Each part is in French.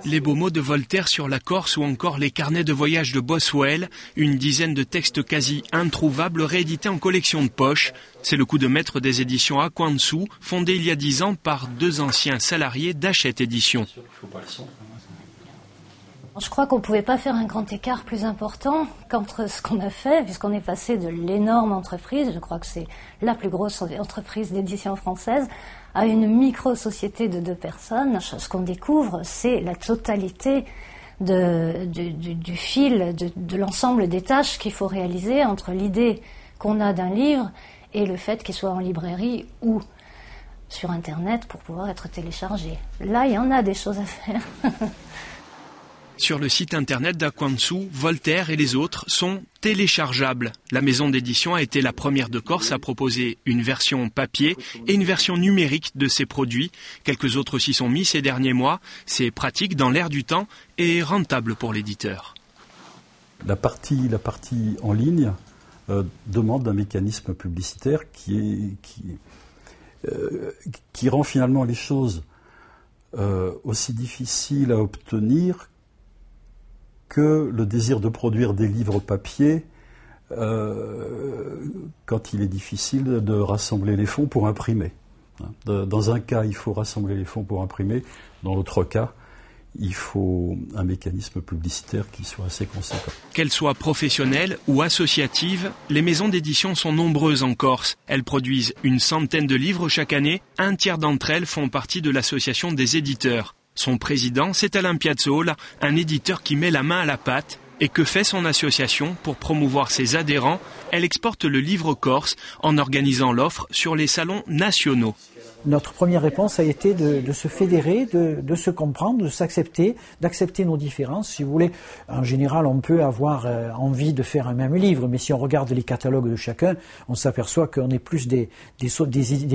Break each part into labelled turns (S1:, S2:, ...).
S1: Les beaux mots de Voltaire sur la Corse ou encore les carnets de voyage de Boswell, une dizaine de textes quasi introuvables réédités en collection de poche. C'est le coup de maître des éditions Akwansu, fondé il y a 10 ans par 2 anciens salariés d'Hachette Éditions.
S2: Je crois qu'on ne pouvait pas faire un grand écart plus important qu'entre ce qu'on a fait, puisqu'on est passé de l'énorme entreprise, je crois que c'est la plus grosse entreprise d'édition française, à une micro-société de 2 personnes. Ce qu'on découvre, c'est la totalité du fil, de l'ensemble des tâches qu'il faut réaliser entre l'idée qu'on a d'un livre et le fait qu'il soit en librairie ou sur Internet pour pouvoir être téléchargé. Là, il y en a des choses à faire.
S1: Sur le site internet d'Akwansu, Voltaire et les autres sont téléchargeables. La maison d'édition a été la première de Corse à proposer une version papier et une version numérique de ses produits. Quelques autres s'y sont mis ces derniers mois. C'est pratique dans l'air du temps et rentable pour l'éditeur.
S3: La partie en ligne demande un mécanisme publicitaire qui rend finalement les choses aussi difficiles à obtenir que le désir de produire des livres papier quand il est difficile de rassembler les fonds pour imprimer. Dans un cas, il faut rassembler les fonds pour imprimer. Dans l'autre cas, il faut un mécanisme publicitaire qui soit assez conséquent.
S1: Qu'elles soient professionnelles ou associatives, les maisons d'édition sont nombreuses en Corse. Elles produisent une centaine de livres chaque année. Un tiers d'entre elles font partie de l'association des éditeurs. Son président, c'est Alain Piazzolla, un éditeur qui met la main à la pâte. Et que fait son association pour promouvoir ses adhérents? Elle exporte le livre corse en organisant l'offre sur les salons nationaux.
S4: Notre première réponse a été de se fédérer, de se comprendre, de s'accepter, d'accepter nos différences. Si vous voulez, en général, on peut avoir envie de faire un même livre, mais si on regarde les catalogues de chacun, on s'aperçoit qu'on est plus des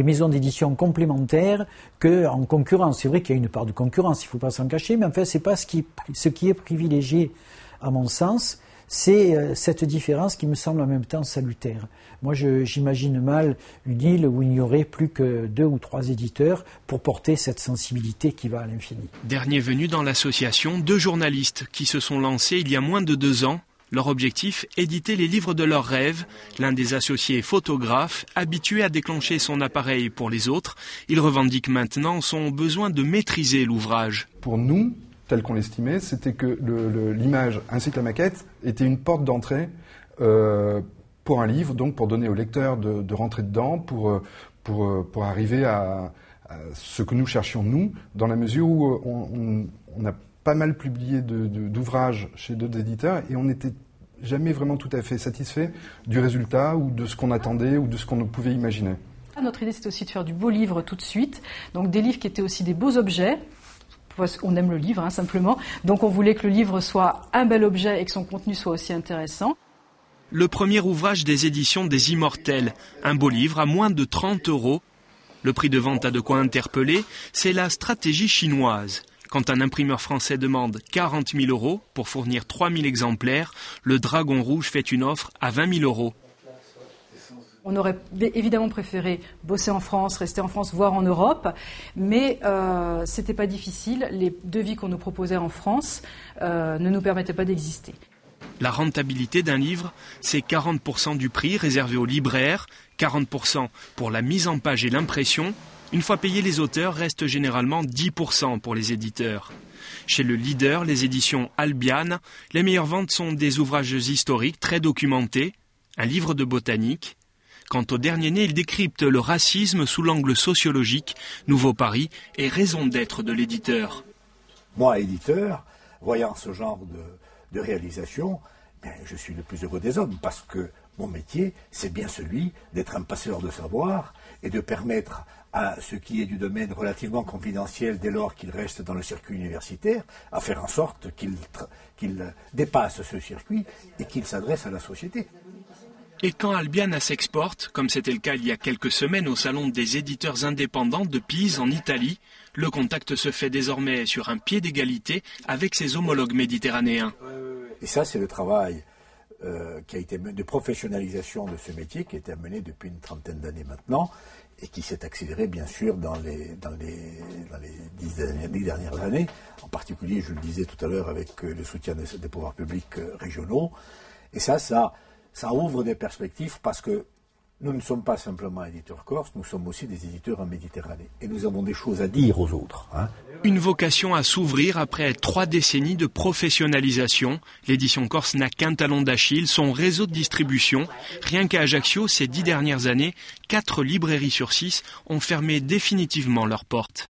S4: maisons d'édition complémentaires qu'en concurrence. C'est vrai qu'il y a une part de concurrence, il ne faut pas s'en cacher, mais enfin, c'est pas ce qui est privilégié, à mon sens. C'est cette différence qui me semble en même temps salutaire. Moi, j'imagine mal une île où il n'y aurait plus que 2 ou 3 éditeurs pour porter cette sensibilité qui va à l'infini.
S1: Dernier venu dans l'association, 2 journalistes qui se sont lancés il y a moins de 2 ans. Leur objectif, éditer les livres de leurs rêves. L'un des associés est photographe, habitué à déclencher son appareil pour les autres. Il revendique maintenant son besoin de maîtriser l'ouvrage.
S5: Pour nous, tel qu'on l'estimait, c'était que l'image ainsi que la maquette était une porte d'entrée pour un livre, donc pour donner au lecteur de rentrer dedans, pour arriver à ce que nous cherchions nous, dans la mesure où on a pas mal publié d'ouvrages chez d'autres éditeurs et on n'était jamais vraiment tout à fait satisfait du résultat ou de ce qu'on attendait ou de ce qu'on pouvait imaginer.
S6: Notre idée, c'était aussi de faire du beau livre tout de suite, donc des livres qui étaient aussi des beaux objets. On aime le livre, simplement. Donc on voulait que le livre soit un bel objet et que son contenu soit aussi intéressant.
S1: Le premier ouvrage des éditions des Immortels, un beau livre à moins de 30 €. Le prix de vente a de quoi interpeller, c'est la stratégie chinoise. Quand un imprimeur français demande 40 000 € pour fournir 3 000 exemplaires, le Dragon Rouge fait une offre à 20 000 €.
S6: On aurait évidemment préféré bosser en France, rester en France, voire en Europe, mais c'était pas difficile. Les devis qu'on nous proposait en France ne nous permettaient pas d'exister.
S1: La rentabilité d'un livre, c'est 40% du prix réservé aux libraires, 40% pour la mise en page et l'impression. Une fois payés, les auteurs, restent généralement 10% pour les éditeurs. Chez le leader, les éditions Albiane, les meilleures ventes sont des ouvrages historiques très documentés, un livre de botanique. Quant au dernier né, il décrypte le racisme sous l'angle sociologique, nouveau pari et raison d'être de l'éditeur.
S7: Moi, éditeur, voyant ce genre de réalisation, je suis le plus heureux des hommes parce que mon métier, c'est bien celui d'être un passeur de savoir et de permettre à ce qui est du domaine relativement confidentiel dès lors qu'il reste dans le circuit universitaire, à faire en sorte qu'il dépasse ce circuit et qu'il s'adresse à la société.
S1: Et quand Albiana s'exporte, comme c'était le cas il y a quelques semaines au salon des éditeurs indépendants de Pise en Italie, le contact se fait désormais sur un pied d'égalité avec ses homologues méditerranéens.
S7: Et ça, c'est le travail qui a été mené de professionnalisation de ce métier qui a été mené depuis une trentaine d'années maintenant et qui s'est accéléré bien sûr dans les 10 dernières années, en particulier, je le disais tout à l'heure, avec le soutien des pouvoirs publics régionaux. Et ça ouvre des perspectives parce que nous ne sommes pas simplement éditeurs corses, nous sommes aussi des éditeurs en Méditerranée. Et nous avons des choses à dire aux autres.
S1: Une vocation à s'ouvrir après 3 décennies de professionnalisation. L'édition corse n'a qu'un talon d'Achille, son réseau de distribution. Rien qu'à Ajaccio, ces 10 dernières années, 4 librairies sur 6 ont fermé définitivement leurs portes.